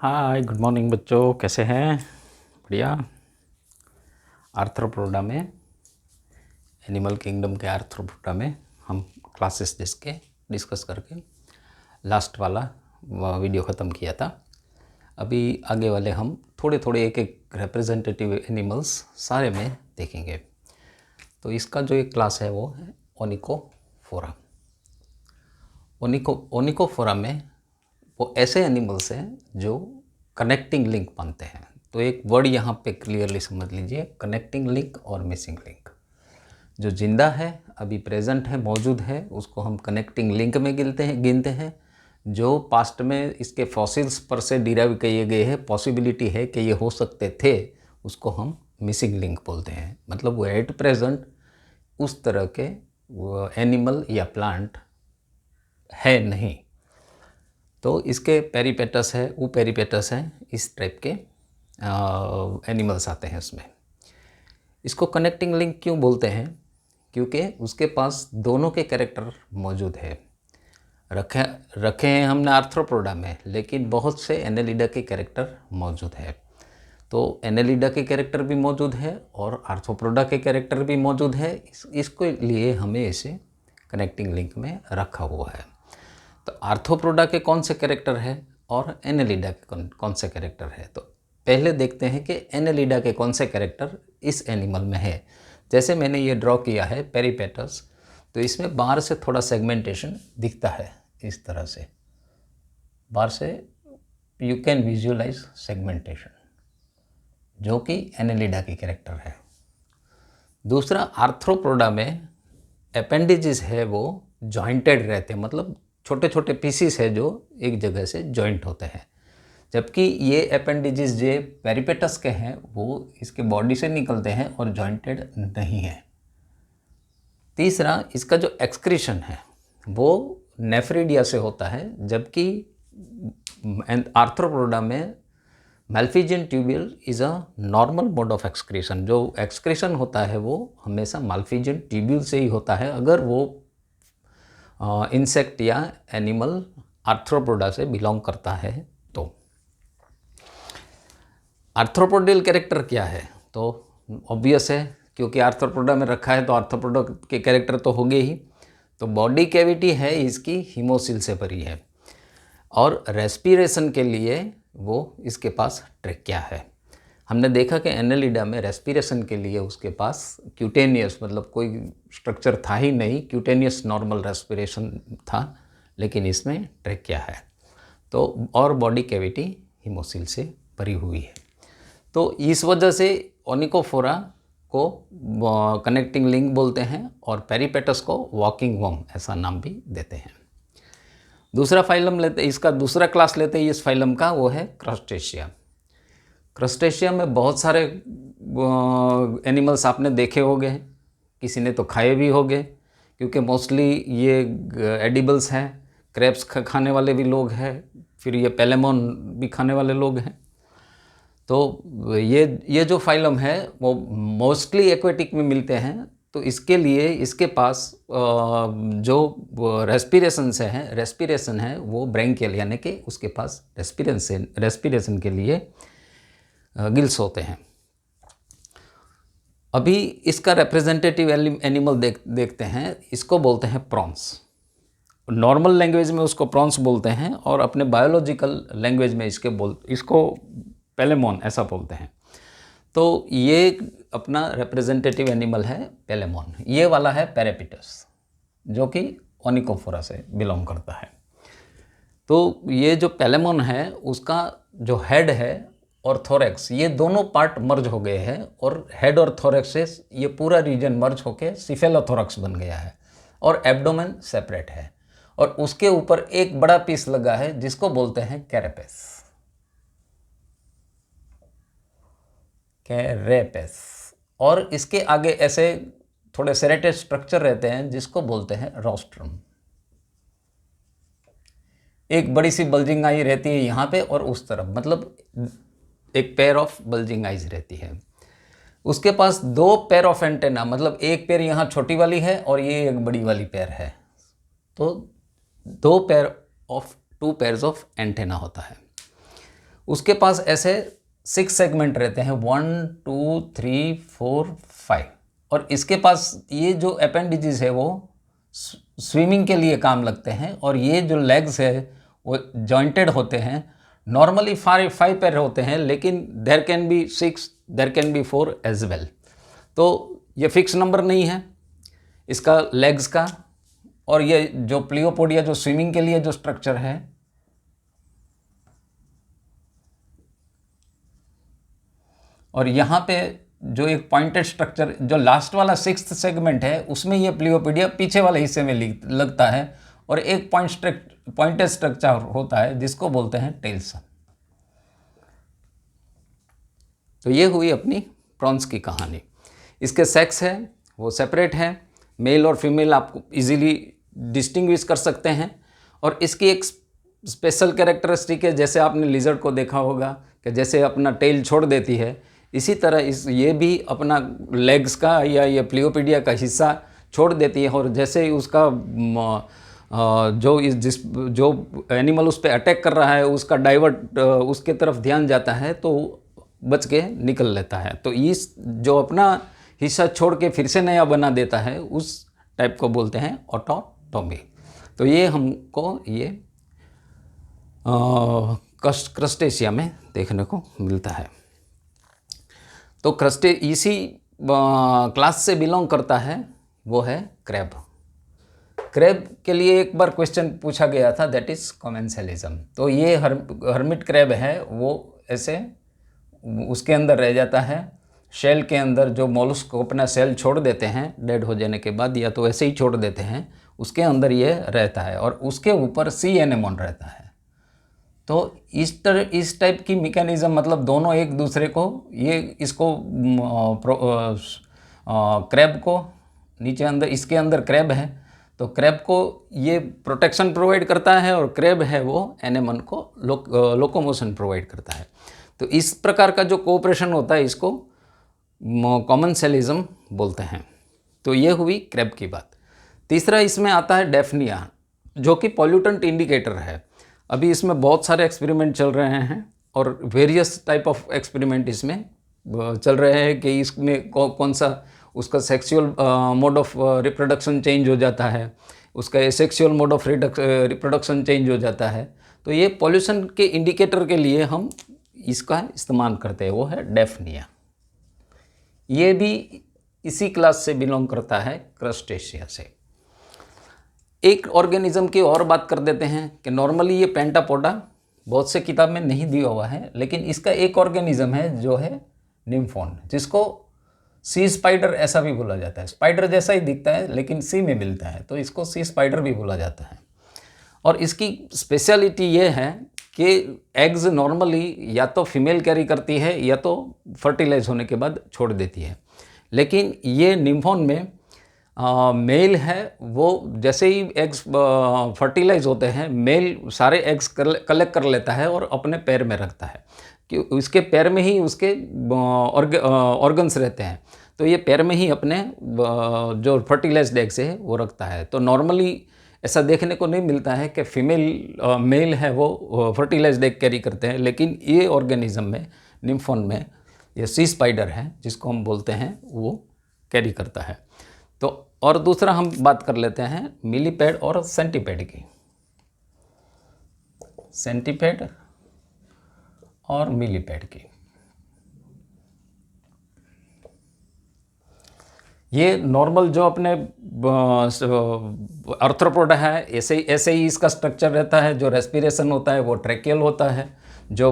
Hi good morning बच्चों, कैसे हैं? बढ़िया। आर्थ्रोपोडा में, एनिमल किंगडम के आर्थ्रोपोडा में हम क्लासेस डिस्कस करके लास्ट वाला वीडियो ख़त्म किया था। अभी आगे वाले हम थोड़े थोड़े एक एक रिप्रेजेंटेटिव एनिमल्स सारे में देखेंगे। तो इसका जो एक क्लास है वो है ओनिकोफोरा। ओनिकोफोरा में वो ऐसे एनिमल्स हैं जो कनेक्टिंग लिंक मानते हैं। तो एक वर्ड यहाँ पे क्लियरली समझ लीजिए, कनेक्टिंग लिंक और मिसिंग लिंक। जो जिंदा है, अभी प्रेजेंट है, मौजूद है, उसको हम कनेक्टिंग लिंक में गिनते हैं। जो पास्ट में इसके फॉसिल्स पर से डिराइव किए गए हैं, पॉसिबिलिटी है कि ये हो सकते थे, उसको हम मिसिंग लिंक बोलते हैं। मतलब वो एट प्रेजेंट उस तरह के एनिमल या प्लांट है नहीं। तो इसके पेरिपेटस है, वो पेरिपेटस है, इस टाइप के एनिमल्स आते हैं उसमें। इसको कनेक्टिंग लिंक क्यों बोलते हैं? क्योंकि उसके पास दोनों के कैरेक्टर मौजूद है। रखे हैं हमने आर्थ्रोपोडा में, लेकिन बहुत से एनेलिडा के कैरेक्टर मौजूद है। तो एनेलिडा के कैरेक्टर भी मौजूद है और आर्थ्रोपोडा के कैरेक्टर भी मौजूद है। इसके लिए हमें इसे कनेक्टिंग लिंक में रखा हुआ है। तो आर्थ्रोपोडा के कौन से कैरेक्टर है और एनेलिडा के कौन से कैरेक्टर है? तो पहले देखते हैं कि एनेलिडा के कौन से कैरेक्टर इस एनिमल में है। जैसे मैंने ये ड्रॉ किया है पेरिपेटस, तो इसमें बाहर से थोड़ा सेगमेंटेशन दिखता है इस तरह से। बाहर से यू कैन विजुअलाइज सेगमेंटेशन, जो कि एनेलिडा की कैरेक्टर है। दूसरा, आर्थ्रोपोडा में अपेंडिजेस है वो जॉइंटेड रहते हैं, मतलब छोटे छोटे पीसीस है जो एक जगह से जॉइंट होते हैं। जबकि ये अपेंडिजेस जो पेरिपेटस के हैं वो इसके बॉडी से निकलते हैं और जॉइंटेड नहीं है। तीसरा, इसका जो एक्सक्रीशन है वो नेफ्रिडिया से होता है, जबकि आर्थ्रोपोडा में Malpighian tubule is a normal mode of excretion. जो एक्सक्रीशन होता है वो हमेशा माल्फिजियन ट्यूब्यूल से ही होता है, अगर वो इंसेक्ट या एनिमल आर्थ्रोपोडा से बिलोंग करता है। तो आर्थ्रोपोडियल कैरेक्टर क्या है? तो ऑब्वियस है, क्योंकि आर्थ्रोपोडा में रखा है तो आर्थ्रोपोडा के कैरेक्टर तो होंगे ही। तो बॉडी कैविटी है इसकी हीमोसिल से भरी है, और रेस्पिरेशन के लिए वो इसके पास ट्रेकिया है। हमने देखा कि एनेलिडा में रेस्पिरेशन के लिए उसके पास क्यूटेनियस, मतलब कोई स्ट्रक्चर था ही नहीं, क्यूटेनियस नॉर्मल रेस्पिरेशन था, लेकिन इसमें ट्रेकिया है। तो और बॉडी कैविटी हीमोसिल से भरी हुई है। तो इस वजह से ओनिकोफोरा को कनेक्टिंग लिंक बोलते हैं और पेरिपेटस को वॉकिंग वर्म ऐसा नाम भी देते हैं। दूसरा फाइलम लेते, इसका दूसरा क्लास लेते हैं इस फाइलम का, वो है क्रस्टेशिया। क्रस्टेशिया में बहुत सारे एनिमल्स आपने देखे होंगे, किसी ने तो खाए भी होंगे, क्योंकि मोस्टली ये एडिबल्स हैं। क्रैब्स खाने वाले भी लोग हैं, फिर ये पेलेमोन भी खाने वाले लोग हैं। तो ये जो फाइलम है वो मोस्टली एक्वेटिक में मिलते हैं। तो इसके लिए इसके पास जो रेस्पिरेशन है वो ब्रैंकियल, यानी कि उसके पास रेस्पिरेशन के लिए गिल्स होते हैं। अभी इसका रिप्रेजेंटेटिव एनिमल देखते हैं, इसको बोलते हैं प्रॉन्स। नॉर्मल लैंग्वेज में उसको प्रॉन्स बोलते हैं, और अपने बायोलॉजिकल लैंग्वेज में इसको पेलेमोन ऐसा बोलते हैं। तो ये अपना रिप्रेजेंटेटिव एनिमल है पेलेमोन। ये वाला है पेरिपेटस, जो कि ओनिकोफोरा से बिलोंग करता है। तो ये जो पेलेमोन है उसका जो हेड है और थोरैक्स, ये दोनों पार्ट मर्ज हो गए हैं, और हेड और थोरैक्स से ये पूरा रीजन मर्ज होकर सिफेलोथोरैक्स बन गया है, और एब्डोमेन सेपरेट है, और उसके ऊपर एक बड़ा पीस लगा है जिसको बोलते हैं कैरेपेस। और इसके आगे ऐसे थोड़े सेरेटेड स्ट्रक्चर रहते हैं जिसको बोलते हैं रोस्ट्रम। एक बड़ी सी बल्जिंग आई रहती है यहाँ पे और उस तरफ, मतलब एक पेयर ऑफ बल्जिंग आइज रहती है। उसके पास दो पेयर ऑफ एंटेना, मतलब एक पेयर यहाँ छोटी वाली है और ये एक बड़ी वाली पेयर है। तो टू पेयर्स ऑफ एंटेना होता है। उसके पास ऐसे 6 सेगमेंट रहते हैं, 1 2 3 4 5। और इसके पास ये जो अपेंडिजेस है वो स्विमिंग के लिए काम लगते हैं, और ये जो लेग्स है वो जॉइंटेड होते हैं। नॉर्मली 5 पैर होते हैं, लेकिन there can be 6, there can be 4 as well. तो ये फिक्स नंबर नहीं है इसका लेग्स का। और ये जो प्लियोपोडिया जो स्विमिंग के लिए जो स्ट्रक्चर है, और यहाँ पे जो एक पॉइंटेड स्ट्रक्चर जो लास्ट वाला 6th सेगमेंट है, उसमें ये प्लियोपोडिया पीछे वाले हिस्से में लगता है, और एक पॉइंटेड स्ट्रक्चर होता है जिसको बोलते हैं टेल्स। तो ये हुई अपनी प्रॉन्स की कहानी। इसके सेक्स है वो सेपरेट है, मेल और फीमेल आप इजीली डिस्टिंग्विश कर सकते हैं। और इसकी एक स्पेशल कैरेक्टरिस्टिक है, जैसे आपने लिजर्ड को देखा होगा कि जैसे अपना टेल छोड़ देती है, इसी तरह ये भी अपना लेग्स का या ये प्लियोपोडिया का हिस्सा छोड़ देती है। और जैसे ही उसका जो एनिमल उस पर अटैक कर रहा है उसका डाइवर्ट उसके तरफ ध्यान जाता है, तो बच के निकल लेता है। तो इस जो अपना हिस्सा छोड़ के फिर से नया बना देता है, उस टाइप को बोलते हैं ऑटोटॉमी। तो ये हमको ये क्रस्टेशिया में देखने को मिलता है। तो इसी क्लास से बिलोंग करता है वो है क्रैब। क्रैब के लिए एक बार क्वेश्चन पूछा गया था, दैट इज़ कॉमेंसलिज्म। तो ये हर्मिट क्रैब है, वो ऐसे उसके अंदर रह जाता है, शेल के अंदर। जो मोलस्क अपना सेल छोड़ देते हैं डेड हो जाने के बाद, या तो ऐसे ही छोड़ देते हैं, उसके अंदर ये रहता है, और उसके ऊपर सी एनेमोन रहता है। तो इस टाइप की मैकेनिज्म, मतलब दोनों एक दूसरे को इसको क्रैब को नीचे अंदर इसके अंदर क्रैब है, तो क्रैब को ये प्रोटेक्शन प्रोवाइड करता है, और क्रैब है वो एनेमन को लोकोमोशन प्रोवाइड करता है। तो इस प्रकार का जो कोऑपरेशन होता है इसको कॉमेंसलिज्म बोलते हैं। तो ये हुई क्रैब की बात। तीसरा इसमें आता है डेफनिया, जो कि पॉल्यूटेंट इंडिकेटर है। अभी इसमें बहुत सारे एक्सपेरिमेंट चल रहे हैं, और वेरियस टाइप ऑफ एक्सपेरिमेंट इसमें चल रहे हैं कि इसमें कौन सा उसका sexual mode of reproduction change हो जाता है, उसका asexual mode of reproduction change हो जाता है। तो ये पॉल्यूशन के इंडिकेटर के लिए हम इसका इस्तेमाल करते हैं, वो है डेफनिया। ये भी इसी क्लास से बिलोंग करता है, क्रस्टेशिया से। एक ऑर्गेनिज्म की और बात कर देते हैं कि नॉर्मली ये पेंटापोडा बहुत से किताब में नहीं दिया हुआ है, लेकिन इसका एक ऑर्गेनिज्म है जो है निम्फोन, जिसको सी स्पाइडर ऐसा भी बोला जाता है। स्पाइडर जैसा ही दिखता है लेकिन सी में मिलता है, तो इसको सी स्पाइडर भी बोला जाता है। और इसकी स्पेशलिटी ये है कि एग्स नॉर्मली या तो फीमेल कैरी करती है या तो फर्टिलाइज होने के बाद छोड़ देती है, लेकिन ये निम्फोन में मेल है वो जैसे ही एग्स फर्टिलाइज होते हैं, मेल सारे एग्स कलेक्ट कर लेता है और अपने पैर में रखता है, कि उसके पैर में ही उसके ऑर्गन्स रहते हैं। तो ये पैर में ही अपने जो फर्टिलाइज्ड एग्स है वो रखता है। तो नॉर्मली ऐसा देखने को नहीं मिलता है कि फीमेल मेल है वो फर्टिलाइज्ड एग कैरी करते हैं, लेकिन ये ऑर्गेनिज्म में निम्फोन में ये सी स्पाइडर है जिसको हम बोलते हैं वो कैरी करता है। तो और दूसरा हम बात कर लेते हैं मिलीपेड और सेंटीपेड की। सेंटीपेड और मिलीपेड की, ये नॉर्मल जो अपने आर्थ्रोपोडा है ऐसे ही इसका स्ट्रक्चर रहता है। जो रेस्पिरेशन होता है वो ट्रैकियल होता है, जो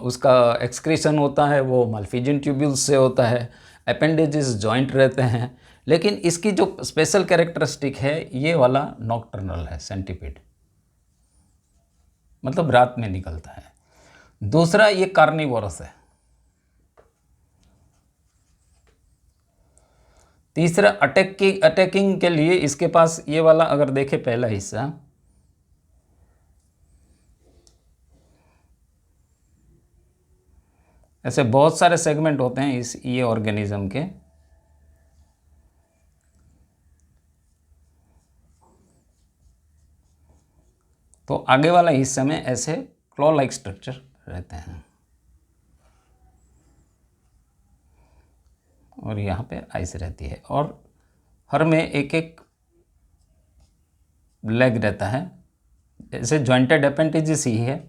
उसका एक्सक्रीशन होता है वो माल्फिजियन ट्यूब्यूल्स से होता है, अपेंडेजेस जॉइंट रहते हैं। लेकिन इसकी जो स्पेशल कैरेक्टरिस्टिक है ये वाला नॉक्टर्नल है, सेंटीपेड, मतलब रात में निकलता है। दूसरा ये कार्निवोरस है। तीसरा अटैकिंग के लिए इसके पास ये वाला अगर देखें पहला हिस्सा, ऐसे बहुत सारे सेगमेंट होते हैं ये ऑर्गेनिज्म के। तो आगे वाला हिस्से में ऐसे क्लॉ लाइक स्ट्रक्चर रहते हैं और यहाँ पे आइस रहती है, और हर में एक एक लेग रहता है, ऐसे जॉइंटेड अपेंडेजेस ही है।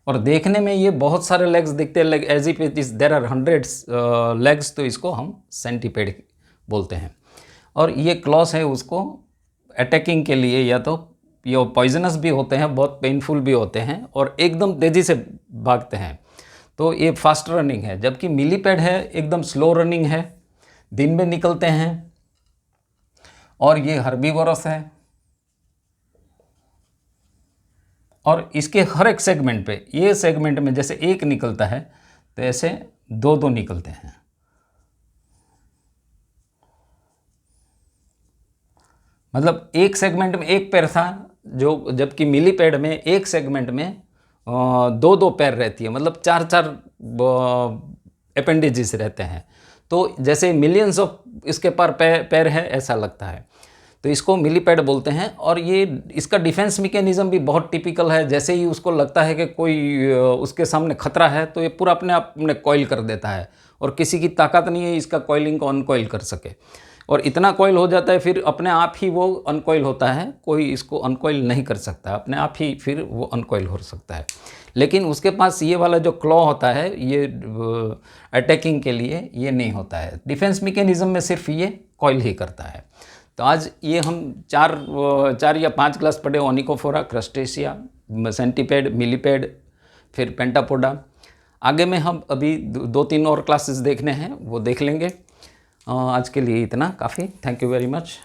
और देखने में ये बहुत सारे लेग्स दिखते हैं, as if it is there are hundreds legs, तो इसको हम सेंटीपेड बोलते हैं। और ये क्लॉस है उसको अटैकिंग के लिए, या तो ये पॉइजनस भी होते हैं, बहुत पेनफुल भी होते हैं, और एकदम तेज़ी से भागते हैं, तो ये फास्ट रनिंग है। जबकि मिलीपेड है एकदम स्लो रनिंग है, दिन में निकलते हैं, और ये हर्बीवोरस है, और इसके हर एक सेगमेंट पे, ये सेगमेंट में जैसे एक निकलता है तो ऐसे दो दो निकलते हैं। मतलब एक सेगमेंट में एक पैर था, जो जबकि मिलीपेड में एक सेगमेंट में दो दो पैर रहती है, मतलब चार चार अपेंडेजेस रहते हैं। तो जैसे मिलियंस ऑफ इसके पर पैर है ऐसा लगता है, तो इसको मिलीपेड बोलते हैं। और ये इसका डिफेंस मैकेनिज्म भी बहुत टिपिकल है। जैसे ही उसको लगता है कि कोई उसके सामने खतरा है, तो ये पूरा अपने आप में कॉइल कर देता है, और किसी की ताकत नहीं है इसका कॉइलिंग को अनकॉइल कर सके। और इतना कॉइल हो जाता है फिर अपने आप ही वो अनकॉइल होता है, कोई इसको अनकॉइल नहीं कर सकता, अपने आप ही फिर वो अनकॉइल हो सकता है। लेकिन उसके पास ये वाला जो क्लॉ होता है, ये अटैकिंग के लिए ये नहीं होता है। डिफेंस मैकेनिज्म में सिर्फ ये कॉइल ही करता है। तो आज ये हम चार या 5 क्लास पढ़े, ओनिकोफोरा, क्रस्टेशिया, सेंटीपेड, मिलीपेड, फिर पेंटापोडा। आगे में हम अभी 2-3 और क्लासेस देखने हैं, वो देख लेंगे। आज के लिए इतना काफ़ी। Thank you very much.